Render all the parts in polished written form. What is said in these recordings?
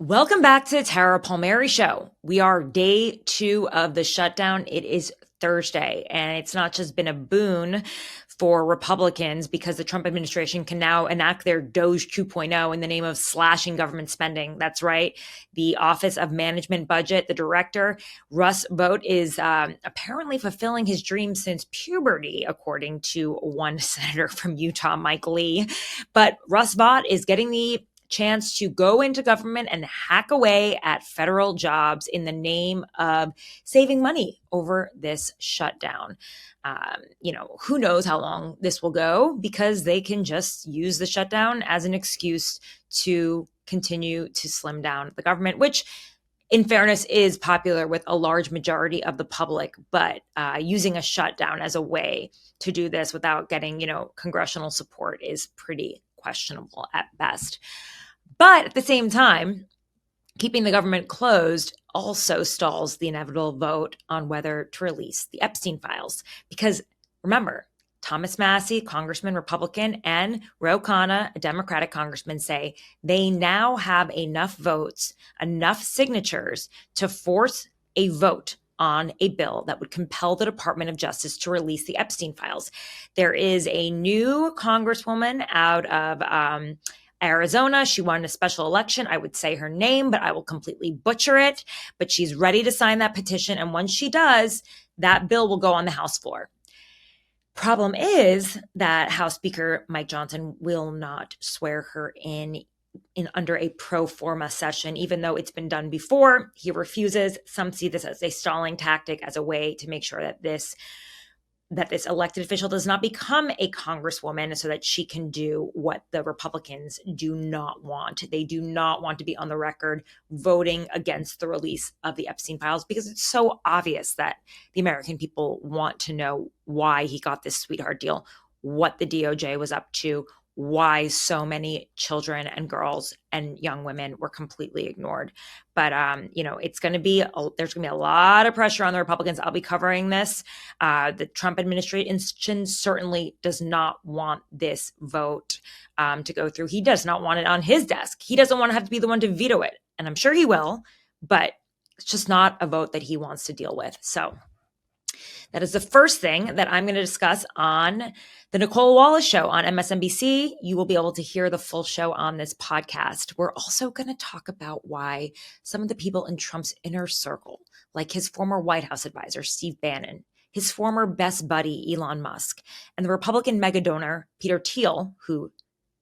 Welcome back to the Tara Palmeri Show. We are day 2 of the shutdown. It is Thursday, and it's not just been a boon for Republicans because the Trump administration can now enact their DOJ 2.0 in the name of slashing government spending. That's right. The Office of Management Budget, the director, Russ Vought, is apparently fulfilling his dream since puberty, according to one senator from Utah, Mike Lee. But Russ Vought is getting the chance to go into government and hack away at federal jobs in the name of saving money over this shutdown. Who knows how long this will go because they can just use the shutdown as an excuse to continue to slim down the government, which in fairness is popular with a large majority of the public, but using a shutdown as a way to do this without getting, congressional support is pretty questionable at best. But at the same time, keeping the government closed also stalls the inevitable vote on whether to release the Epstein files. Because remember, Thomas Massie, Congressman, Republican, and Ro Khanna, a Democratic congressman, say they now have enough votes, enough signatures to force a vote on a bill that would compel the Department of Justice to release the Epstein files. There is a new congresswoman out of Arizona. She won a special election. I would say her name, but I will completely butcher it. But she's ready to sign that petition. And once she does, that bill will go on the House floor. Problem is that House Speaker Mike Johnson will not swear her in under a pro forma session, even though it's been done before. He refuses. Some see this as a stalling tactic, as a way to make sure that this elected official does not become a congresswoman so that she can do what the Republicans do not want. They do not want to be on the record voting against the release of the Epstein files because it's so obvious that the American people want to know why he got this sweetheart deal, what the DOJ was up to, why so many children and girls and young women were completely ignored. But, there's going to be a lot of pressure on the Republicans. I'll be covering this. The Trump administration certainly does not want this vote to go through. He does not want it on his desk. He doesn't want to have to be the one to veto it. And I'm sure he will, but it's just not a vote that he wants to deal with. So that is the first thing that I'm going to discuss on the Nicolle Wallace Show on MSNBC. You will be able to hear the full show on this podcast. We're also going to talk about why some of the people in Trump's inner circle, like his former White House advisor, Steve Bannon, his former best buddy, Elon Musk, and the Republican mega donor, Peter Thiel, who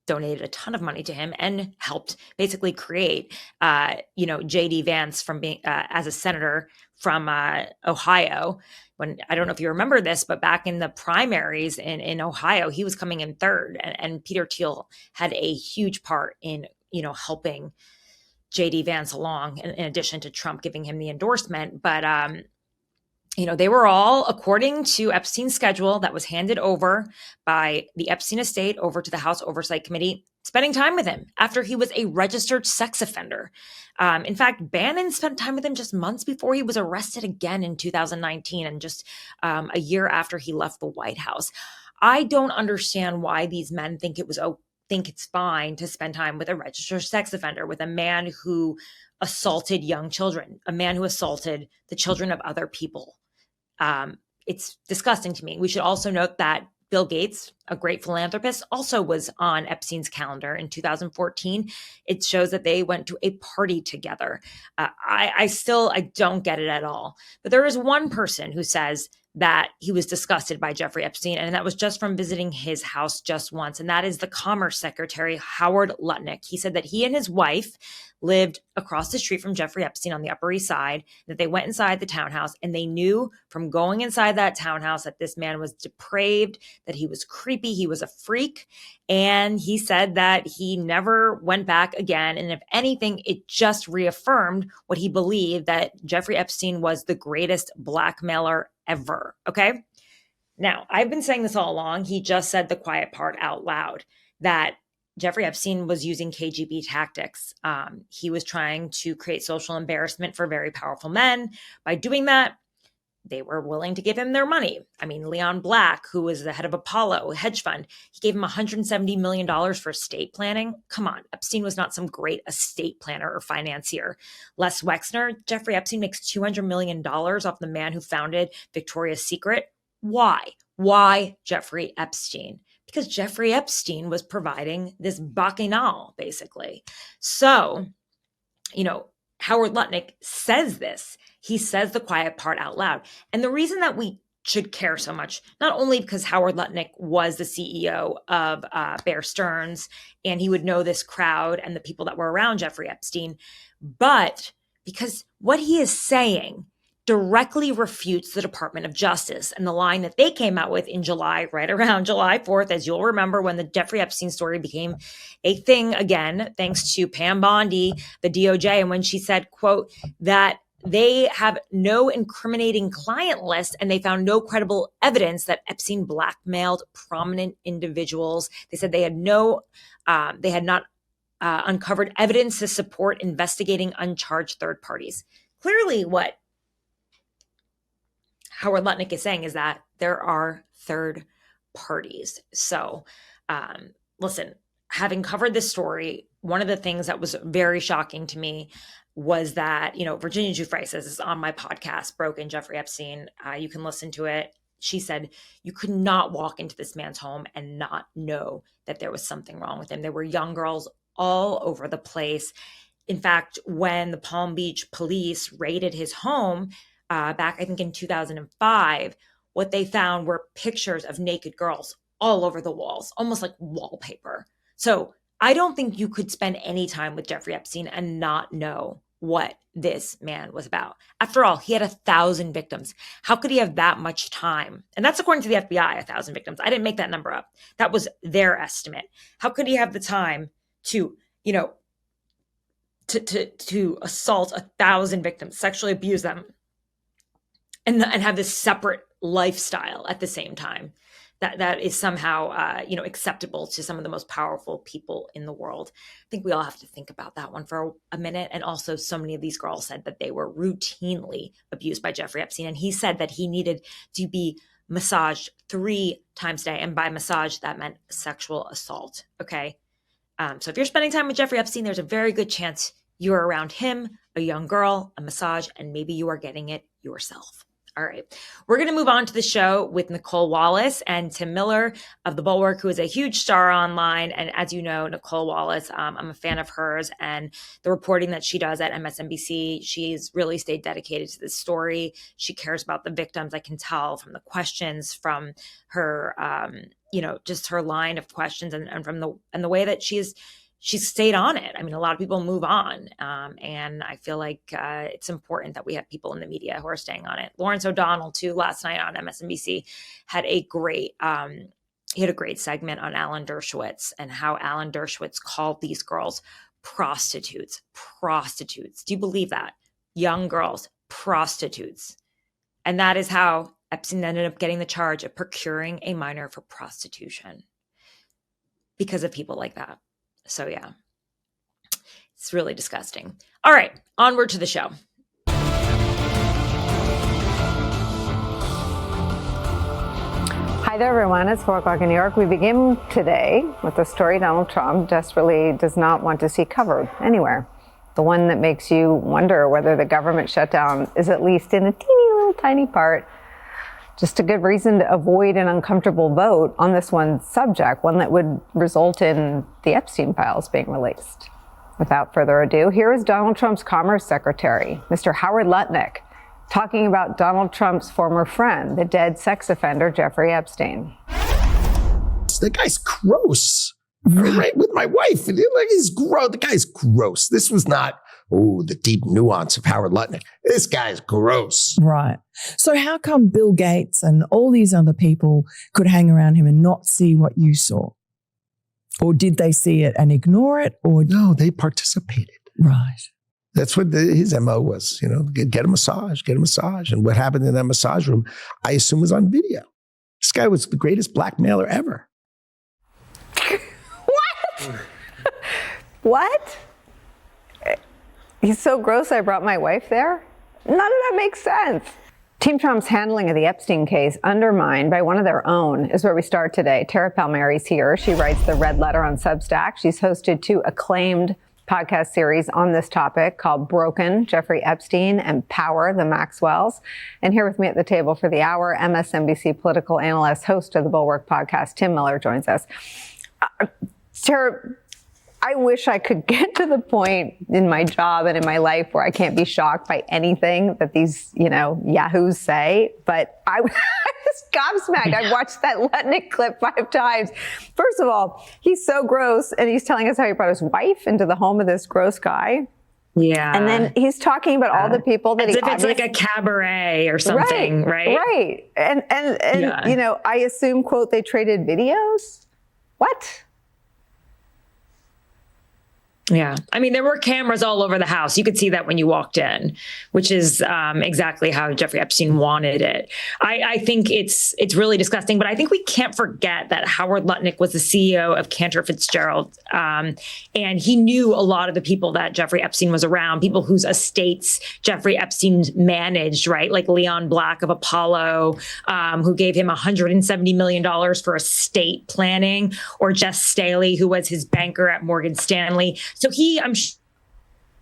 donated a ton of money to him and helped basically create, J.D. Vance from being as a senator from Ohio. When I don't know if you remember this, but back in the primaries in Ohio, he was coming in third, and Peter Thiel had a huge part in, helping J.D. Vance along, in addition to Trump giving him the endorsement. But they were all, according to Epstein's schedule that was handed over by the Epstein estate over to the House Oversight Committee, spending time with him after he was a registered sex offender. In fact, Bannon spent time with him just months before he was arrested again in 2019 and just a year after he left the White House. I don't understand why these men think it's fine to spend time with a registered sex offender, with a man who assaulted young children, a man who assaulted the children of other people. It's disgusting to me. We should also note that Bill Gates, a great philanthropist, also was on Epstein's calendar in 2014. It shows that they went to a party together. I don't get it at all. But there is one person who says that he was disgusted by Jeffrey Epstein, and that was just from visiting his house just once, and that is the Commerce Secretary, Howard Lutnick. He said that he and his wife lived across the street from Jeffrey Epstein on the Upper East Side, that they went inside the townhouse, and they knew from going inside that townhouse that this man was depraved, that he was creepy, he was a freak, and he said that he never went back again, and if anything, it just reaffirmed what he believed, that Jeffrey Epstein was the greatest blackmailer ever. Okay. Now, I've been saying this all along. He just said the quiet part out loud, that Jeffrey Epstein was using KGB tactics. He was trying to create social embarrassment for very powerful men. By doing that, they were willing to give him their money. I mean, Leon Black, who was the head of Apollo, a hedge fund, he gave him $170 million for estate planning. Come on, Epstein was not some great estate planner or financier. Les Wexner, Jeffrey Epstein makes $200 million off the man who founded Victoria's Secret. Why? Why Jeffrey Epstein? Because Jeffrey Epstein was providing this bacchanal, basically. So, Howard Lutnick says this. He says the quiet part out loud. And the reason that we should care so much, not only because Howard Lutnick was the CEO of Bear Stearns, and he would know this crowd and the people that were around Jeffrey Epstein, but because what he is saying directly refutes the Department of Justice and the line that they came out with in July, right around July 4th, as you'll remember, when the Jeffrey Epstein story became a thing again, thanks to Pam Bondi, the DOJ, and when she said, quote, that they have no incriminating client list and they found no credible evidence that Epstein blackmailed prominent individuals. They said they had not uncovered evidence to support investigating uncharged third parties. Clearly, what Howard Lutnick is saying is that there are third parties. So listen, having covered this story, one of the things that was very shocking to me was that, Virginia Giuffre says, this is on my podcast, Broken Jeffrey Epstein. You can listen to it. She said, you could not walk into this man's home and not know that there was something wrong with him. There were young girls all over the place. In fact, when the Palm Beach police raided his home, back, I think in 2005, what they found were pictures of naked girls all over the walls, almost like wallpaper. So I don't think you could spend any time with Jeffrey Epstein and not know what this man was about. After all, he had 1,000 victims. How could he have that much time? And that's according to the FBI, 1,000 victims. I didn't make that number up. That was their estimate. How could he have the time to, to assault 1,000 victims, sexually abuse them, and have this separate lifestyle at the same time that is somehow, acceptable to some of the most powerful people in the world? I think we all have to think about that one for a minute. And also, so many of these girls said that they were routinely abused by Jeffrey Epstein. And he said that he needed to be massaged 3 times a day. And by massage, that meant sexual assault. Okay. So if you're spending time with Jeffrey Epstein, there's a very good chance you're around him, a young girl, a massage, and maybe you are getting it yourself. All right. We're going to move on to the show with Nicolle Wallace and Tim Miller of The Bulwark, who is a huge star online. And as you know, Nicolle Wallace, I'm a fan of hers and the reporting that she does at MSNBC. She's really stayed dedicated to this story. She cares about the victims. I can tell from the questions, from her, just her line of questions and from the way that she's stayed on it. I mean, a lot of people move on. And I feel like it's important that we have people in the media who are staying on it. Lawrence O'Donnell, too, last night on MSNBC had a great segment on Alan Dershowitz and how Alan Dershowitz called these girls prostitutes. Prostitutes. Do you believe that? Young girls, prostitutes. And that is how Epstein ended up getting the charge of procuring a minor for prostitution because of people like that. So yeah, it's really disgusting. All right, onward to the show. Hi there, everyone. It's 4 o'clock in New York. We begin today with a story Donald Trump desperately does not want to see covered anywhere. The one that makes you wonder whether the government shutdown is, at least in a teeny little tiny part, just a good reason to avoid an uncomfortable vote on this one subject, one that would result in the Epstein files being released. Without further ado, here is Donald Trump's Commerce Secretary, Mr. Howard Lutnick, talking about Donald Trump's former friend, the dead sex offender, Jeffrey Epstein. The guy's gross. Right with my wife. He's gross. The guy's gross. This was not, the deep nuance of Howard Lutnick. This guy's gross. Right. So how come Bill Gates and all these other people could hang around him and not see what you saw? Or did they see it and ignore it? Or no, they participated. Right. That's what his MO was, get a massage. And what happened in that massage room, I assume, was on video. This guy was the greatest blackmailer ever. What? He's so gross I brought my wife there? None of that makes sense. Team Trump's handling of the Epstein case undermined by one of their own is where we start today. Tara Palmeri's here. She writes the Red Letter on Substack. She's hosted 2 acclaimed podcast series on this topic called Broken, Jeffrey Epstein, and Power, the Maxwells. And here with me at the table for the hour, MSNBC political analyst, host of the Bulwark podcast, Tim Miller, joins us. Tara, I wish I could get to the point in my job and in my life where I can't be shocked by anything that these, yahoos say, but I was gobsmacked. I watched that Lutnick clip 5 times. First of all, he's so gross, and he's telling us how he brought his wife into the home of this gross guy. Yeah. And then he's talking about all the people that as if it's like a cabaret or something, right? Right. And I assume, quote, they traded videos? What? Yeah. I mean, there were cameras all over the house. You could see that when you walked in, which is exactly how Jeffrey Epstein wanted it. I think it's really disgusting, but I think we can't forget that Howard Lutnick was the CEO of Cantor Fitzgerald. And he knew a lot of the people that Jeffrey Epstein was around, people whose estates Jeffrey Epstein managed, right? Like Leon Black of Apollo, who gave him $170 million for estate planning, or Jess Staley, who was his banker at Morgan Stanley. So I'm sure,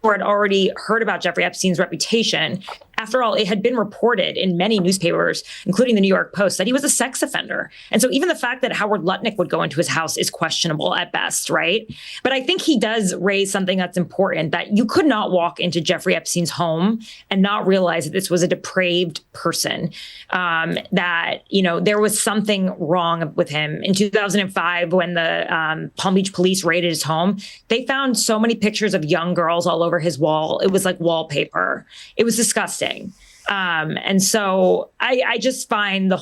had already heard about Jeffrey Epstein's reputation. After all, it had been reported in many newspapers, including the New York Post, that he was a sex offender. And so even the fact that Howard Lutnick would go into his house is questionable at best, right? But I think he does raise something that's important, that you could not walk into Jeffrey Epstein's home and not realize that this was a depraved person, that, there was something wrong with him. In 2005, when the Palm Beach police raided his home, they found so many pictures of young girls all over his wall. It was like wallpaper. It was disgusting. And so I just find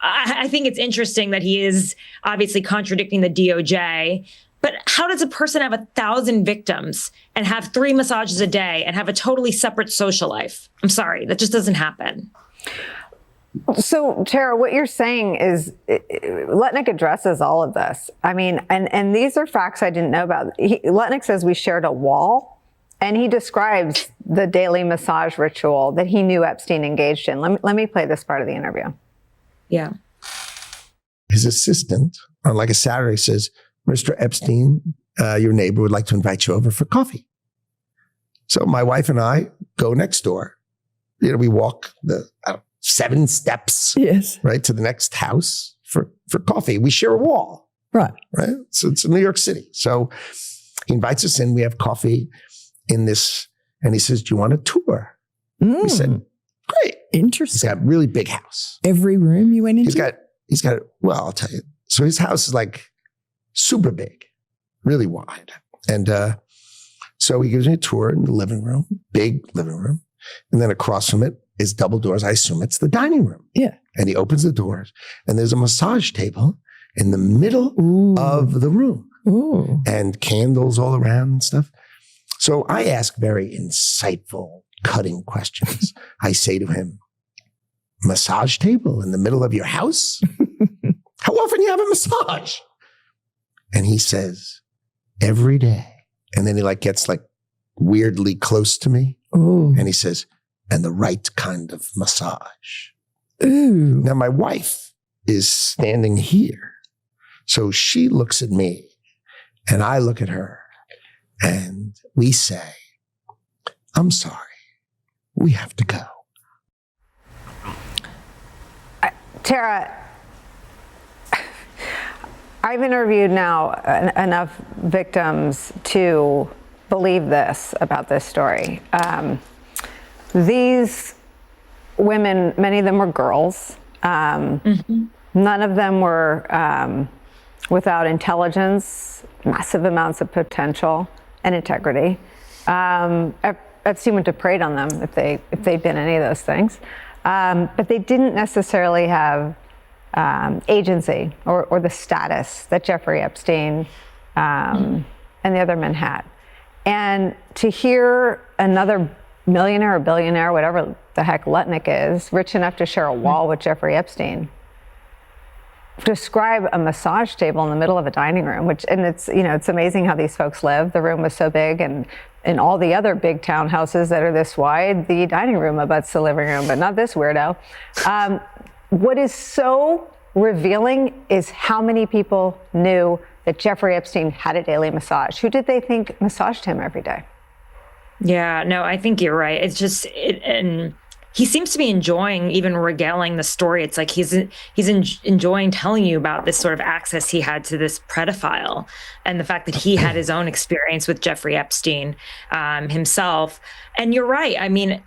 I think it's interesting that he is obviously contradicting the DOJ, but how does a person have 1,000 victims and have 3 massages a day and have a totally separate social life? I'm sorry, that just doesn't happen. So, Tara, what you're saying is Lutnick addresses all of this. I mean, and these are facts I didn't know about. Lutnick says we shared a wall. And he describes the daily massage ritual that he knew Epstein engaged in. Let me play this part of the interview. Yeah. His assistant on like a Saturday says, Mr. Epstein, your neighbor would like to invite you over for coffee. So my wife and I go next door. We walk the 7 steps, yes, right, to the next house for coffee. We share a wall. Right. So it's in New York City. So he invites us in. We have coffee in this, and he says, do you want a tour? We said, great. Interesting. He's got a really big house. Every room you went into? He's got, well, I'll tell you. So his house is like super big, really wide. And so he gives me a tour in the living room, big living room. And then across from it is double doors. I assume it's the dining room. Yeah. And he opens the doors, and there's a massage table in the middle of the room. Ooh. And candles all around and stuff. So I ask very insightful, cutting questions. I say to him, massage table in the middle of your house? How often do you have a massage? And he says, every day. And then he gets weirdly close to me. Ooh. And he says, and the right kind of massage. Ooh. Now my wife is standing here. So she looks at me and I look at her. And we say, I'm sorry, we have to go. Tara, I've interviewed now enough victims to believe this about this story. These women, many of them were girls. None of them were without intelligence, massive amounts of potential and integrity. Epstein would have preyed on them if they'd been any of those things. But they didn't necessarily have agency or the status that Jeffrey Epstein and the other men had. And to hear another millionaire or billionaire, whatever the heck Lutnick is, rich enough to share a wall with Jeffrey Epstein, describe a massage table in the middle of a dining room, and it's amazing how these folks live. The room was so big and in all the other big townhouses that are this wide, the dining room abuts the living room, but not this weirdo. What is so revealing is how many people knew that Jeffrey Epstein had a daily massage. Who did they think massaged him every day? Yeah, no, I think you're right. It's just, and he seems to be enjoying even regaling the story. It's like he's enjoying telling you about this sort of access he had to this pedophile, and the fact that he had his own experience with Jeffrey Epstein himself. And you're right. I mean,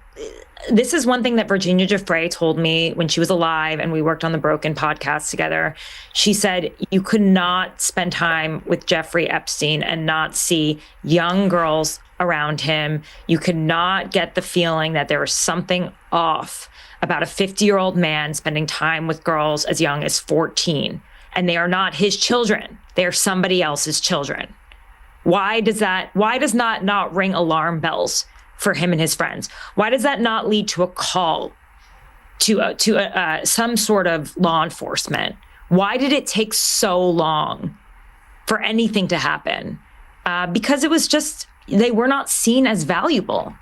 this is one thing that Virginia Giuffre told me when she was alive and we worked on the Broken podcast together. She said, you could not spend time with Jeffrey Epstein and not see young girls around him. You could not get the feeling that there was something off about a 50-year-old man spending time with girls as young as 14. And they are not his children. They are somebody else's children. Why does not ring alarm bells for him and his friends? Why does that not lead to a call to some sort of law enforcement? Why did it take so long for anything to happen? Because it was just, they were not seen as valuable.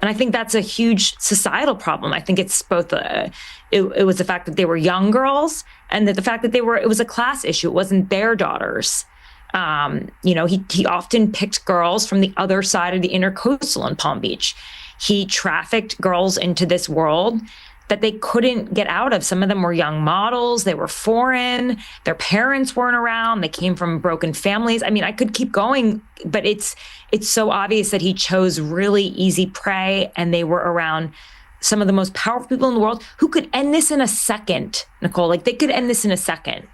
And I think that's a huge societal problem. I think it's both, it was the fact that they were young girls and that the fact that it was a class issue. It wasn't their daughters. He often picked girls from the other side of the intercoastal in Palm Beach. He trafficked girls into this world that they couldn't get out of. Some of them were young models. They were foreign. Their parents weren't around. They came from broken families. I mean, I could keep going, but it's so obvious that he chose really easy prey, and they were around some of the most powerful people in the world who could end this in a second, Nicolle. Like, they could end this in a second.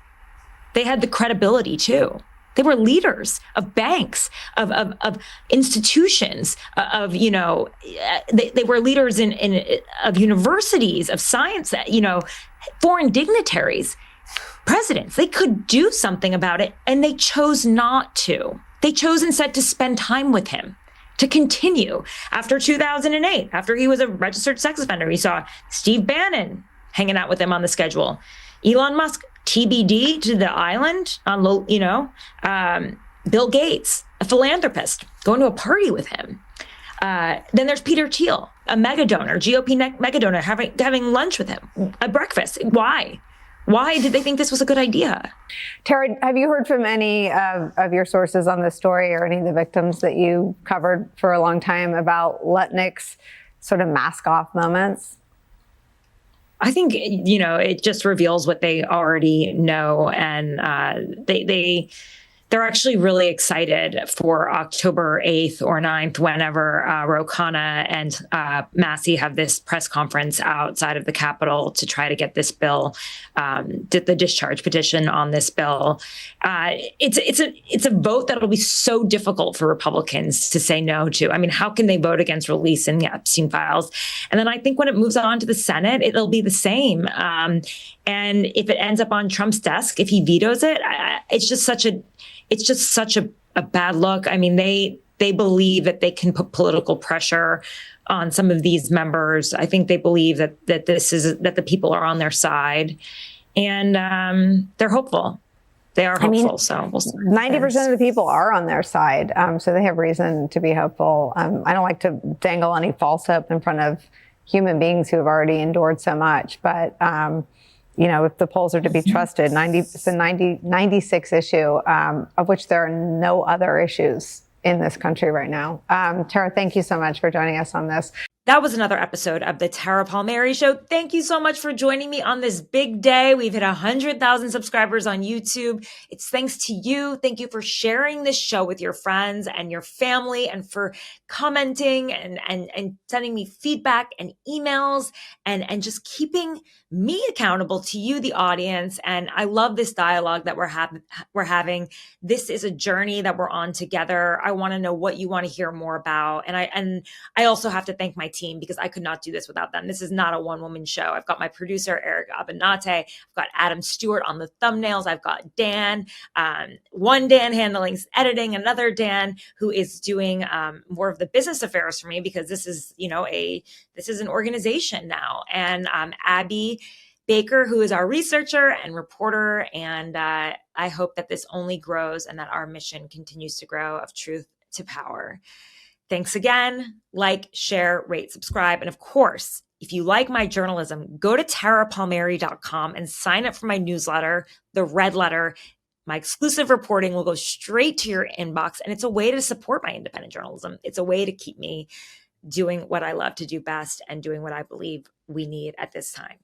They had the credibility too. They were leaders of banks, of institutions, they were leaders of universities, of science, foreign dignitaries, presidents. They could do something about it, and they chose not to. They chose instead to spend time with him, to continue. After 2008, after he was a registered sex offender, we saw Steve Bannon hanging out with him on the schedule. Elon Musk, TBD to the island on Bill Gates, a philanthropist, going to a party with him. Then there's Peter Thiel, a mega donor, GOP mega donor, having lunch with him at breakfast. Why? Why did they think this was a good idea? Tara, have you heard from any of your sources on this story or any of the victims that you covered for a long time about Lutnick's sort of mask-off moments? I think, it just reveals what they already know. And they're actually really excited for October 8th or 9th, whenever Ro Khanna and Massey have this press conference outside of the Capitol to try to get this bill, the discharge petition on this bill. It's a vote that'll be so difficult for Republicans to say no to. I mean, how can they vote against releasing the Epstein files? And then I think when it moves on to the Senate, it'll be the same. And if it ends up on Trump's desk, if he vetoes it, it's just such a bad look. I mean, they believe that they can put political pressure on some of these members. I think they believe that the people are on their side, and they're hopeful. They are hopeful. So we'll see. 90% of the people are on their side, so they have reason to be hopeful. I don't like to dangle any false hope in front of human beings who have already endured so much, but if the polls are to be trusted, it's a 96 issue, of which there are no other issues in this country right now. Tara, thank you so much for joining us on this. That was another episode of the Tara Palmeri Show. Thank you so much for joining me on this big day. We've hit 100,000 subscribers on YouTube. It's thanks to you. Thank you for sharing this show with your friends and your family, and for commenting and sending me feedback and emails and just keeping me accountable to you, the audience. And I love this dialogue that we're having. This is a journey that we're on together. I want to know what you want to hear more about. And I also have to thank my team, because I could not do this without them. This is not a one-woman show. I've got my producer, Eric Abinate. I've got Adam Stewart on the thumbnails. I've got Dan, one Dan handling editing, another Dan who is doing more of the business affairs for me, because this is, this is an organization now. And Abby Baker, who is our researcher and reporter. And I hope that this only grows and that our mission continues to grow of truth to power. Thanks again. Like, share, rate, subscribe. And of course, if you like my journalism, go to tarapalmeri.com and sign up for my newsletter, the Red Letter. My exclusive reporting will go straight to your inbox, and it's a way to support my independent journalism. It's a way to keep me doing what I love to do best and doing what I believe we need at this time.